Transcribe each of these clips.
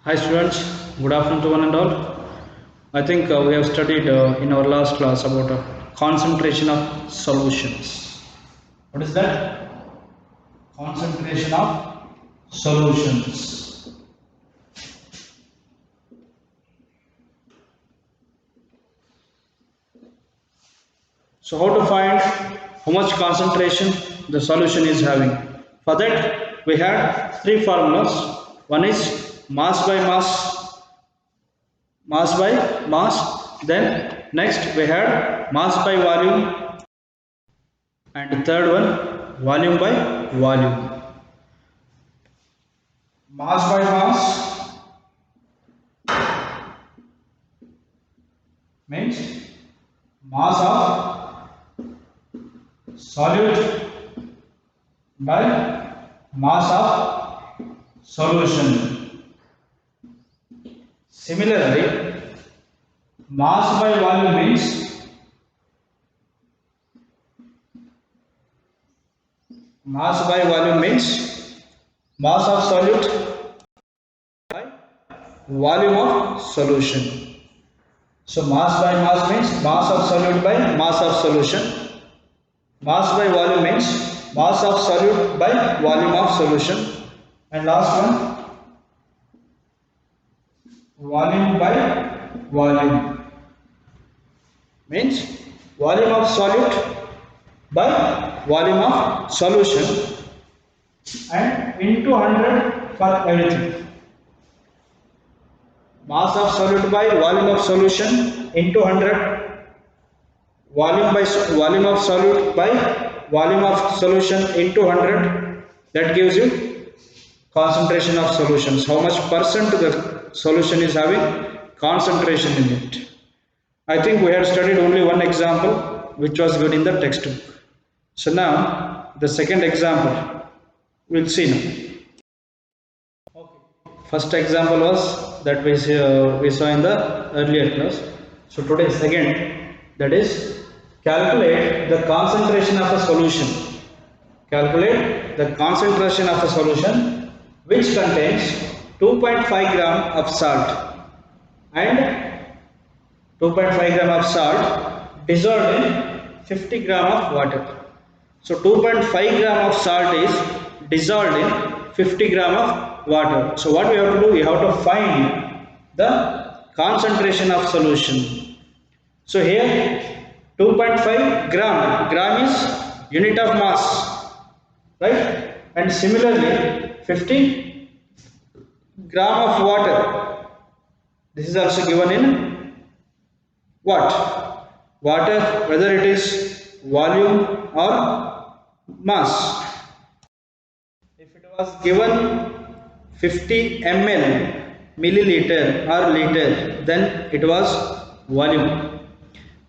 Hi students, good afternoon to one and all. I think we have studied in our last class about concentration of solutions. What is that? Concentration of solutions. So how to find how much concentration the solution is having? For that we had three formulas. One is mass by mass, mass by mass. Then next we had mass by volume, and the third one volume by volume. Mass by mass means mass of solute by mass of solution. Similarly, mass by volume means mass of solute by volume of solution. So mass by mass means mass of solute by mass of solution. Mass by volume means mass of solute by volume of solution. And last one, volume by volume means volume of solute by volume of solution, and into 100 for everything. Mass of solute by volume of solution into 100, volume by volume of solute by volume of solution into 100. That gives you concentration of solutions, how much percent the solution is having concentration in it. I think we had studied only one example which was given in the textbook. So now the second example we'll see now. First example was that we saw in the earlier class. So today second, that is calculate the concentration of a solution. Calculate the concentration of a solution which contains 2.5 gram of salt and 2.5 gram of salt dissolved in 50 gram of water. So 2.5 gram of salt is dissolved in 50 gram of water. So what we have to do, we have to find the concentration of solution. So here 2.5 gram is unit of mass, right? And similarly 50 gram of water, this is also given in what? Water, whether it is volume or mass. If it was given 50 ml, milliliter or liter, then it was volume.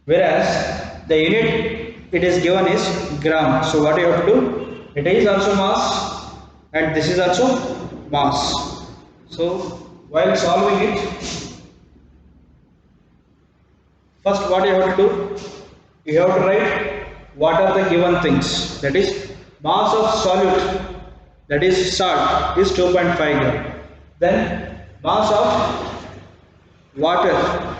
Whereas the unit it is given is gram. So what you have to do? It is also mass and this is also mass. So while solving it, first what you have to do? You have to write what are the given things. That is mass of solute, that is salt, is 2.5 gram. Then mass of water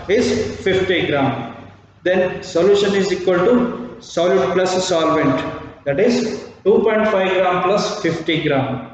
is 50 gram. Then solution is equal to solute plus solvent, that is 2.5 gram plus 50 gram.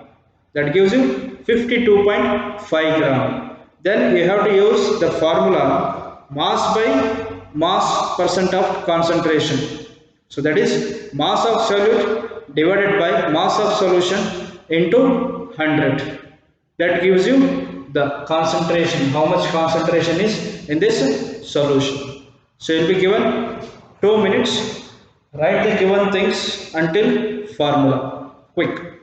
That gives you 52.5 gram. Then you have to use the formula mass by mass percent of concentration. So that is mass of solute divided by mass of solution into 100. That gives you the concentration, how much concentration is in this solution. So it will be given 2 minutes. Write the given things until formula. Quick.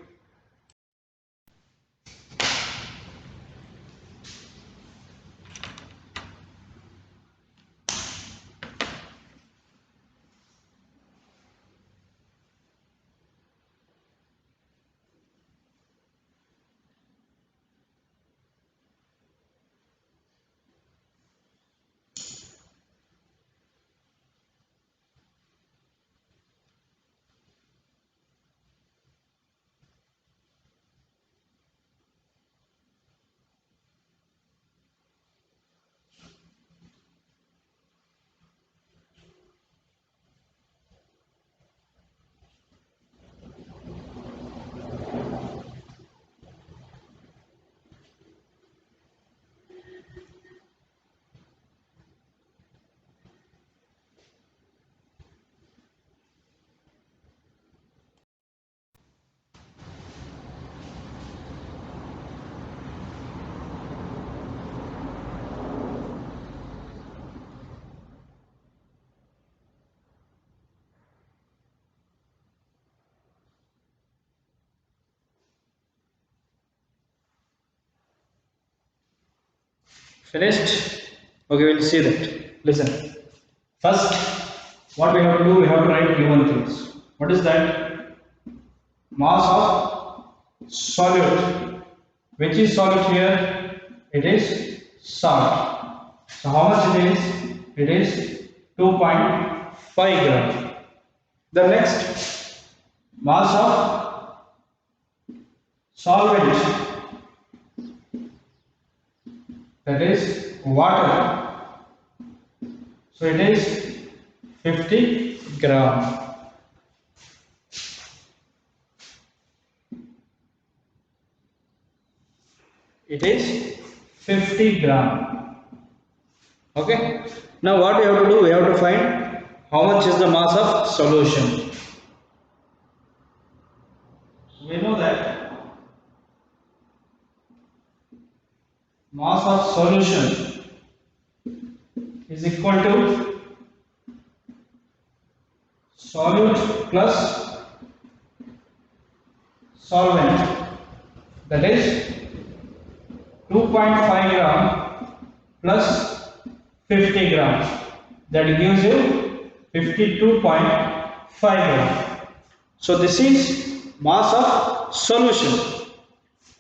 Finished? Okay, we'll see that. Listen. First, what we have to do, we have to write given things. What is that? Mass of solute. Which is solute here? It is salt. So how much it is? It is 2.5 gram. The next, mass of solvent, that is water. So it is 50 gram. It is 50 gram. Okay. Now what we have to do? We have to find how much is the mass of solution. We know that mass of solution is equal to solute plus solvent, that is 2.5 gram plus 50 grams, that gives you 52.5 gram. So this is mass of solution.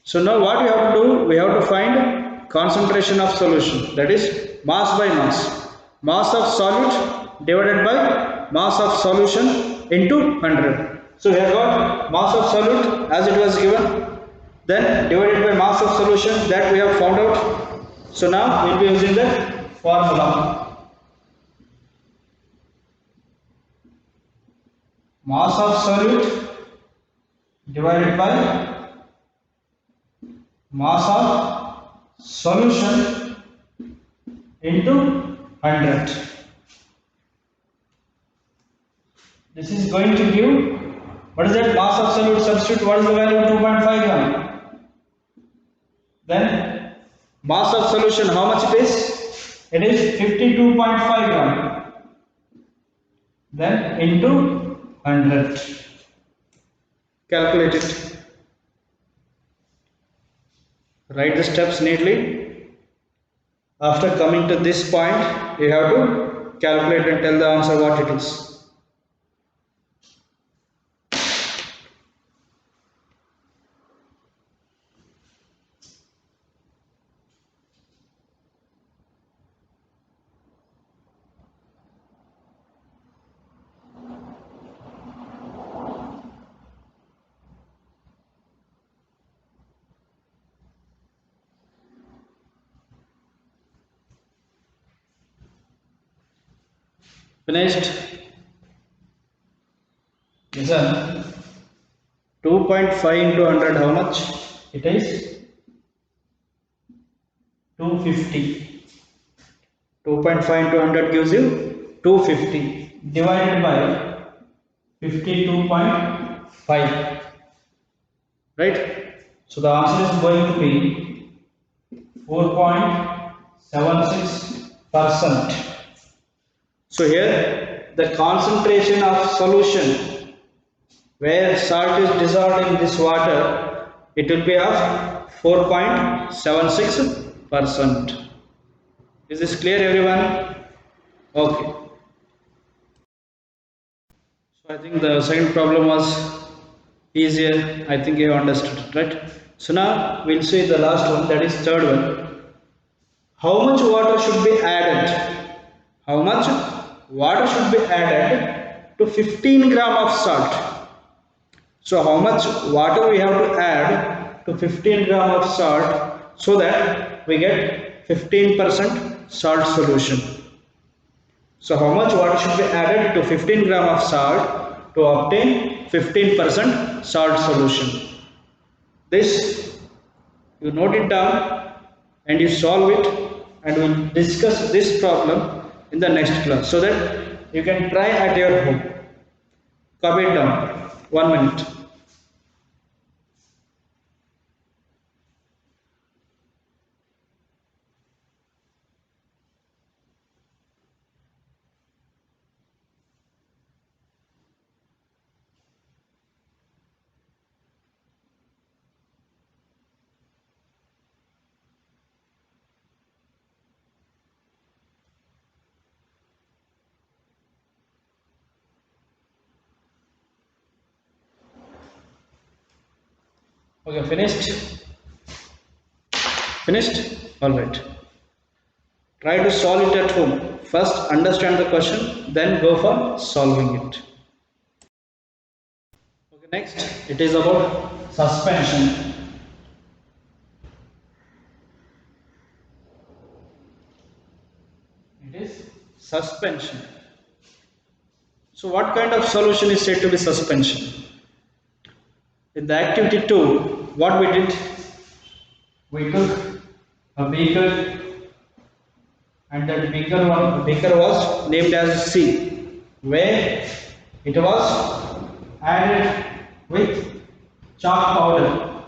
So now what we have to do, we have to find concentration of solution, that is mass by mass. Mass of solute divided by mass of solution into 100. So we have got mass of solute as it was given, then divided by mass of solution that we have found out. So now we will be using the formula. Mass of solute divided by mass of solution into 100. This is going to give, what is that? Mass of solute, substitute, what is the value? 2.5 gram. Then mass of solution, how much it is? It is 52.5 gram. Then into 100. Calculate it. Write the steps neatly. After coming to this point, you have to calculate and tell the answer what it is. Finished? Listen. 2.5 into 100, how much? It is 250. 2.5 into 100 gives you 250 divided by 52.5. Right? So the answer is going to be 4.76%. So here the concentration of solution where salt is dissolved in this water, it will be of 4.76%. Is this clear, everyone? Okay. So I think the second problem was easier. I think you have understood it, right? So now we'll see the last one, that is third one. How much water should be added? How much water should be added to 15 gram of salt? So how much water we have to add to 15 gram of salt so that we get 15% salt solution? So how much water should be added to 15 gram of salt to obtain 15% salt solution? This, you note it down and you solve it, and we'll discuss this problem in the next class so that you can try at your home. Copy it down. 1 minute. Okay, finished? Finished? Alright. Try to solve it at home. First understand the question, then go for solving it. Okay, next it is about suspension. It is suspension. So what kind of solution is said to be suspension? In the activity 2, what we did? We took a beaker and that beaker was named as C, where it was added with chalk powder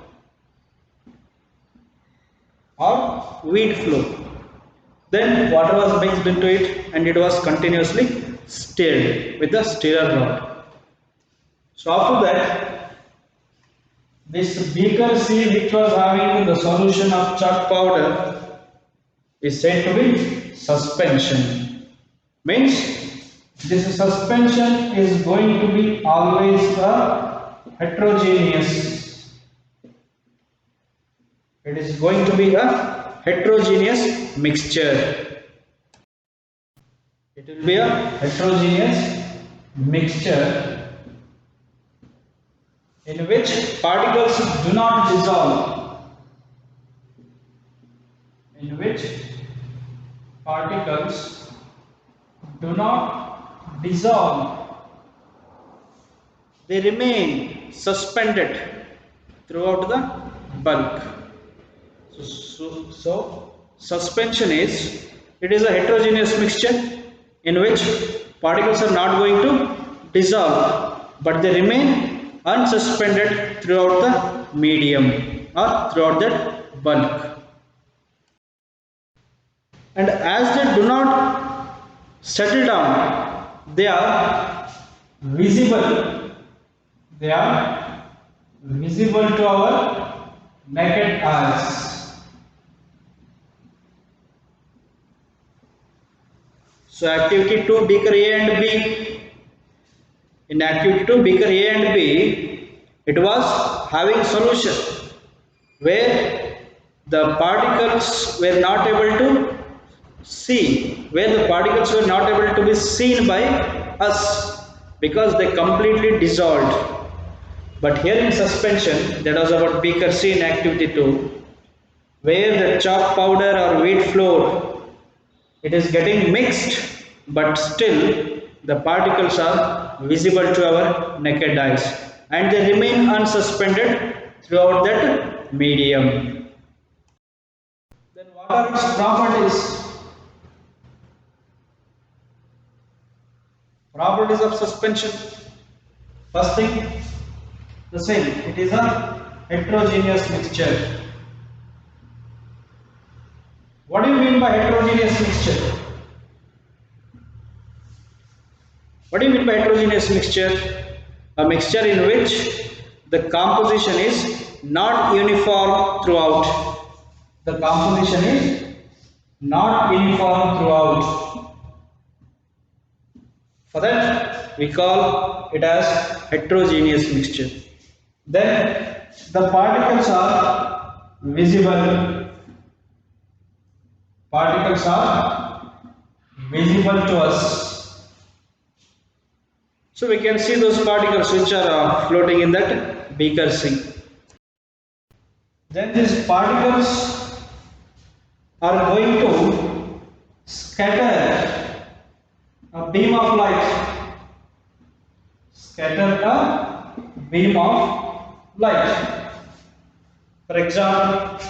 or wheat flour. Then water was mixed into it and it was continuously stirred with the stirrer rod. So after that, this beaker C which was having the solution of chalk powder is said to be suspension. Means this suspension is going to be always a heterogeneous. It is going to be a heterogeneous mixture. It will be a heterogeneous mixture in which particles do not dissolve. In which particles do not dissolve. They remain suspended throughout the bulk. So suspension is, it is a heterogeneous mixture in which particles are not going to dissolve but they remain unsuspended throughout the medium or throughout that bulk. And as they do not settle down, they are visible. They are visible to our naked eyes. So activity 2, beaker A and B. In activity 2, beaker A and B, it was having solution where the particles were not able to see, where the particles were not able to be seen by us because they completely dissolved. But here in suspension, that was about beaker C in activity 2, where the chalk powder or wheat flour, it is getting mixed, but still the particles are visible to our naked eyes and they remain unsuspended throughout that medium. Then what are its properties? Properties of suspension. First thing, the same, it is a heterogeneous mixture. What do you mean by heterogeneous mixture? What do you mean by heterogeneous mixture? A mixture in which the composition is not uniform throughout. The composition is not uniform throughout. For that, we call it as heterogeneous mixture. Then the particles are visible. Particles are visible to us. So we can see those particles which are floating in that beaker C. Then these particles are going to scatter a beam of light. Scatter a beam of light. For example,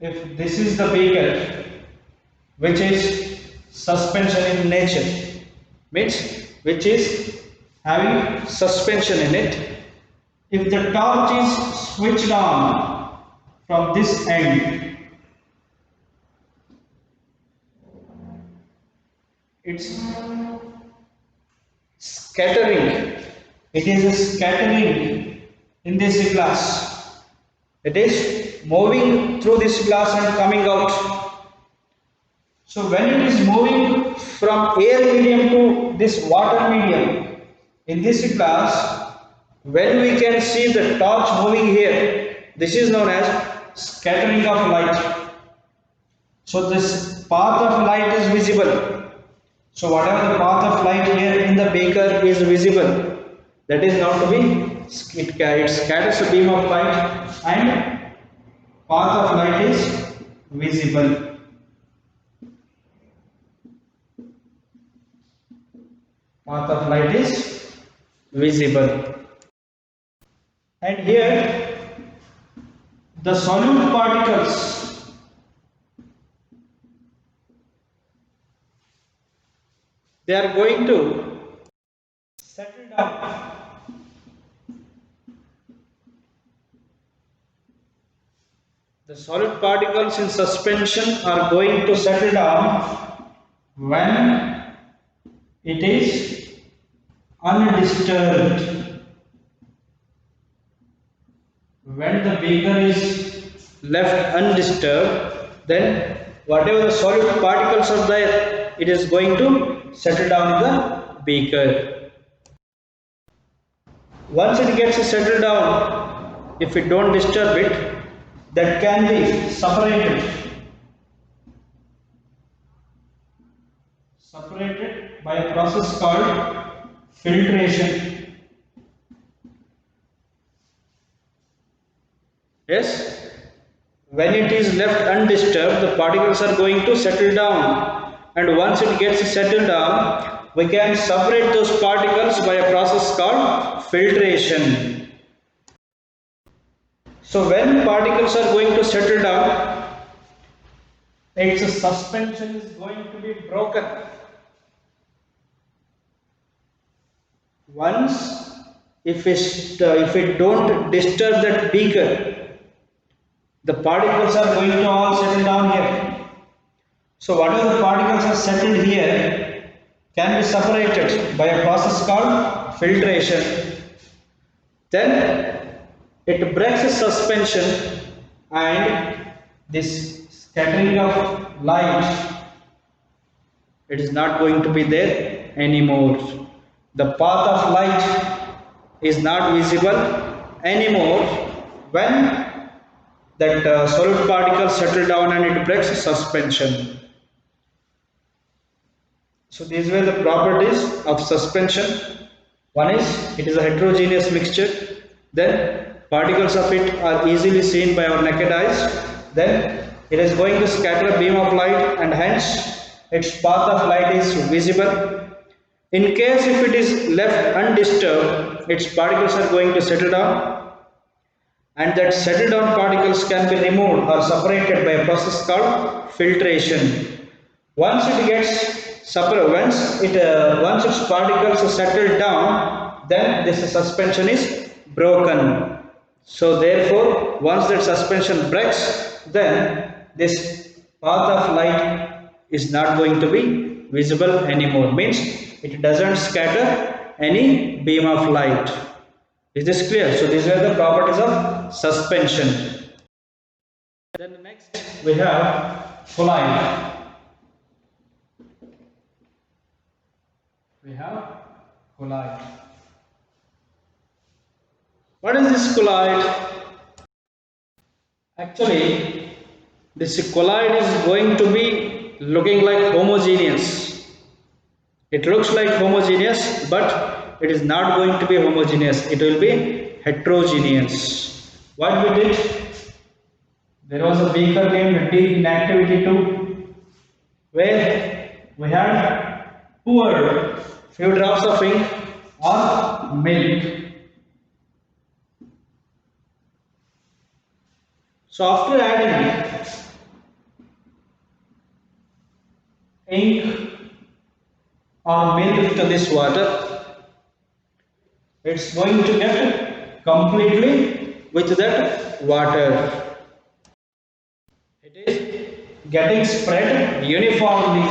if this is the beaker which is suspension in nature, means which is having suspension in it, if the torch is switched on from this end, it's scattering, it is scattering in this glass, it is moving through this glass and coming out. So when it is moving from air medium to this water medium in this glass, When we can see the torch moving here, this is known as scattering of light. So this path of light is visible. So whatever the path of light here in the beaker is visible, that is known to be it scatters a beam of light and path of light is visible. Path of light is visible. And here the solute particles, they are going to settle down. The solid particles in suspension are going to settle down when it is undisturbed. When the beaker is left undisturbed, then whatever the solid particles are there, it is going to settle down in the beaker. Once it gets settled down, if we don't disturb it, that can be separated by a process called filtration. Yes, when it is left undisturbed, the particles are going to settle down, and once it gets settled down, we can separate those particles by a process called filtration. So when particles are going to settle down, its suspension is going to be broken. Once, if we don't disturb that beaker, the particles are going to all settle down here. So whatever the particles are settled here can be separated by a process called filtration. Then it breaks the suspension, and this scattering of light, it is not going to be there anymore. The path of light is not visible anymore when that solid particle settle down and it breaks the suspension. So these were the properties of suspension. One is it is a heterogeneous mixture. Then particles of it are easily seen by our naked eyes. Then it is going to scatter a beam of light, and hence its path of light is visible. In case if it is left undisturbed, its particles are going to settle down, and that settled down particles can be removed or separated by a process called filtration. Once it gets separated, once its particles settle down, then this suspension is broken. So therefore, once that suspension breaks, then this path of light is not going to be visible anymore. Means it doesn't scatter any beam of light. Is this clear? So these are the properties of suspension. Then next we have colloid. We have colloid. What is this colloid? Actually, this colloid is going to be looking like homogeneous. It looks like homogeneous, but it is not going to be homogeneous. It will be heterogeneous. What we did? There was a beaker named D in activity 2, where we had poured few drops of ink or milk. So after adding ink or milk to this water, it's going to get completely with that water. It is getting spread uniformly.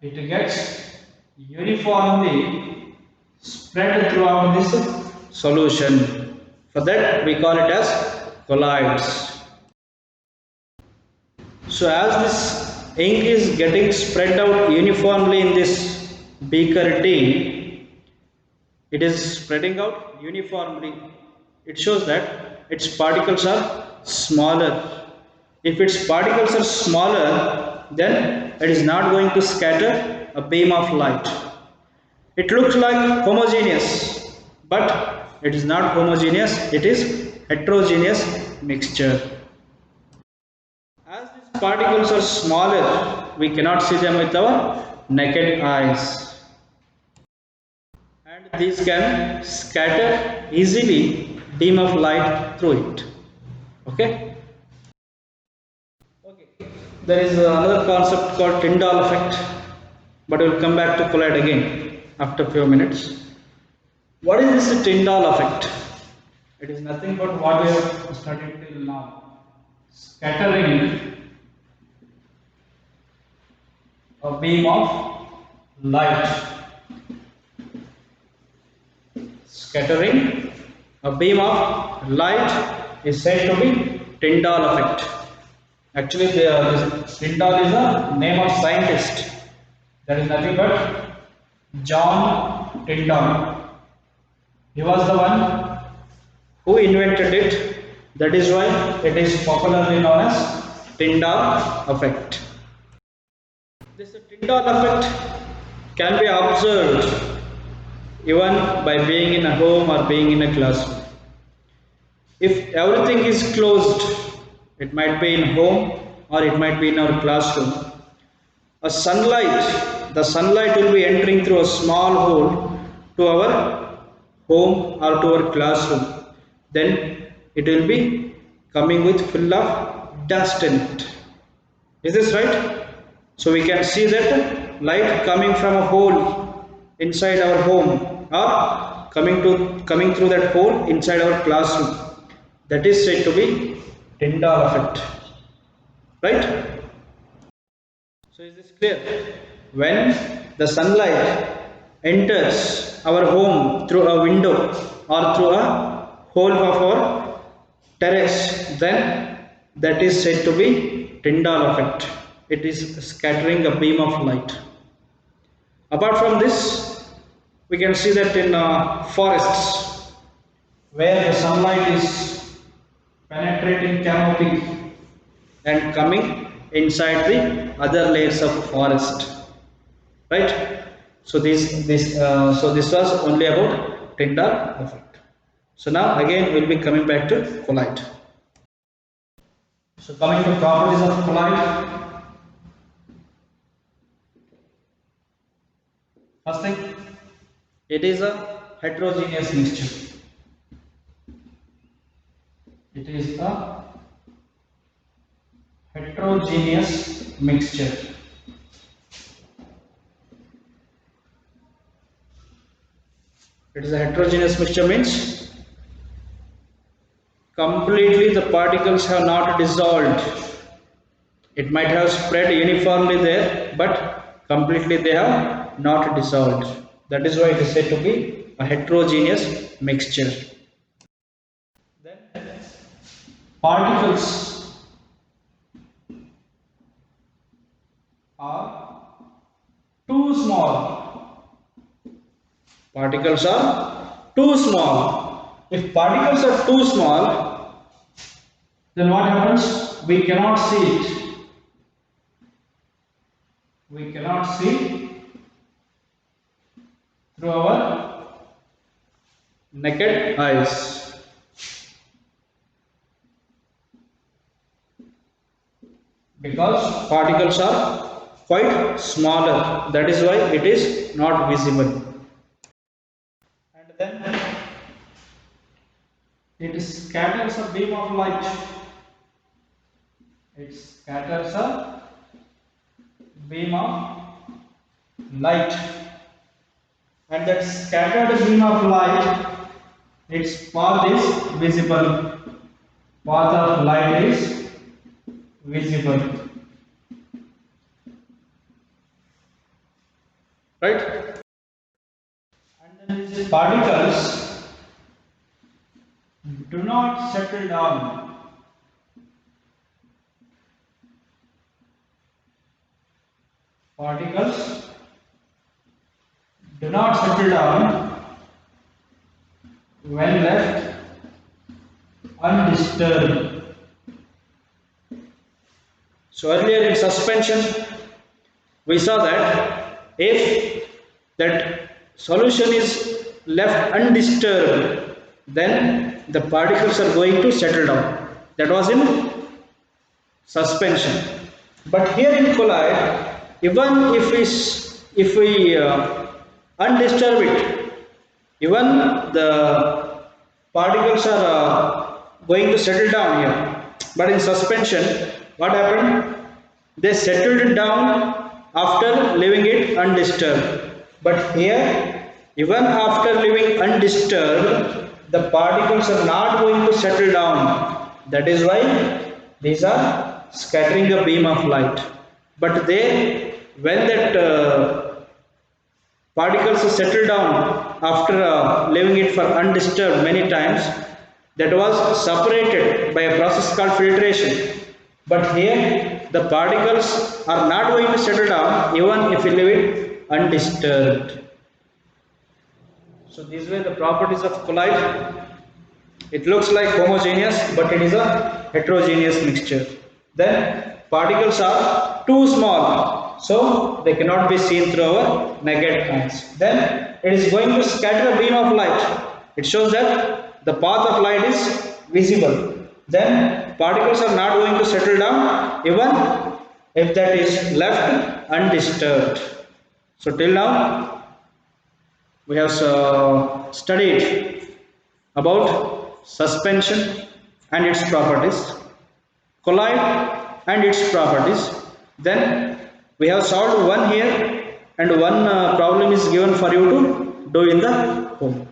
It gets uniformly spread throughout this solution. For that we call it as colloids. So as this ink is getting spread out uniformly in this beaker D, it is spreading out uniformly. It shows that its particles are smaller. If its particles are smaller, then it is not going to scatter a beam of light. It looks like homogeneous, but it is not homogeneous, it is heterogeneous mixture. As these particles are smaller, we cannot see them with our naked eyes. And these can scatter easily beam of light through it. Okay? Okay. There is another concept called Tyndall effect, but we will come back to collide again after a few minutes. What is this Tyndall effect? It is nothing but what we have studied till now. Scattering a beam of light. Scattering a beam of light is said to be Tyndall effect. Actually, this Tyndall is the name of scientist. That is nothing but John Tyndall. He was the one who invented it. That is why it is popularly known as Tyndall effect. This Tyndall effect can be observed even by being in a home or being in a classroom. If everything is closed, it might be in home or it might be in our classroom. The sunlight will be entering through a small hole to our home or to our classroom. Then it will be coming with full of dust in it. Is this right? So we can see that light coming from a hole inside our home or coming through that hole inside our classroom. That is said to be Tyndall effect. Right? So is this clear? When the sunlight enters our home through a window or through a hole of our terrace, then that is said to be Tyndall effect. It is scattering a beam of light. Apart from this, we can see that in forests, where the sunlight is penetrating canopy and coming inside the other layers of forest, right? So this was only about Tyndall effect. So now again we'll be coming back to collide. So coming to properties of collide. First thing, it is a heterogeneous mixture. It is a heterogeneous mixture. It is a heterogeneous mixture means completely the particles have not dissolved. It might have spread uniformly there, but completely they have not dissolved. That is why it is said to be a heterogeneous mixture. Then particles are too small. Particles are too small. If particles are too small, then what happens? We cannot see it. We cannot see through our naked eyes. Because particles are quite smaller, that is why it is not visible. And then it scatters a beam of light. It scatters a beam of light, and that scattered beam of light, its path is visible. Path of light is visible. Right? And then these particles do not settle down. Particles do not settle down when left undisturbed. So earlier in suspension, we saw that if that solution is left undisturbed, then the particles are going to settle down. That was in suspension. But here in colloid, even if we undisturb it, even the particles are going to settle down here. But in suspension, what happened? They settled down after leaving it undisturbed. But here, even after leaving undisturbed, the particles are not going to settle down. That is why these are scattering a beam of light. But they, when that particles settle down after leaving it for undisturbed many times, that was separated by a process called filtration. But here the particles are not going to settle down even if we leave it undisturbed. So these were the properties of colloid. It looks like homogeneous, but it is a heterogeneous mixture. Then particles are too small, so they cannot be seen through our naked eyes. Then it is going to scatter a beam of light. It shows that the path of light is visible. Then particles are not going to settle down even if that is left undisturbed. So till now we have studied about suspension and its properties, colloid and its properties. Then we have solved one here and one problem is given for you to do in the home.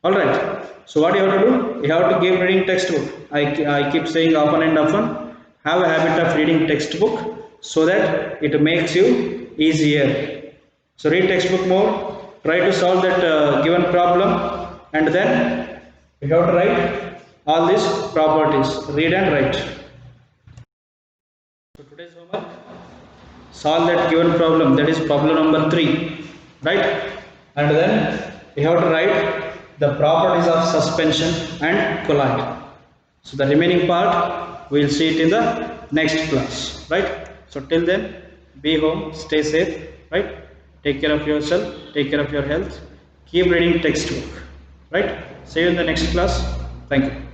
Alright, so what you have to do? You have to keep reading textbook. I keep saying often and often, have a habit of reading textbook so that it makes you easier. So read textbook more, try to solve that given problem, and then you have to write all these properties, read and write. So today's homework, solve that given problem, that is problem number 3, right? And then you have to write the properties of suspension and colloid. So the remaining part we will see it in the next class, right? So till then, be home, stay safe, right? Take care of yourself, take care of your health, keep reading textbook, right? See you in the next class. Thank you.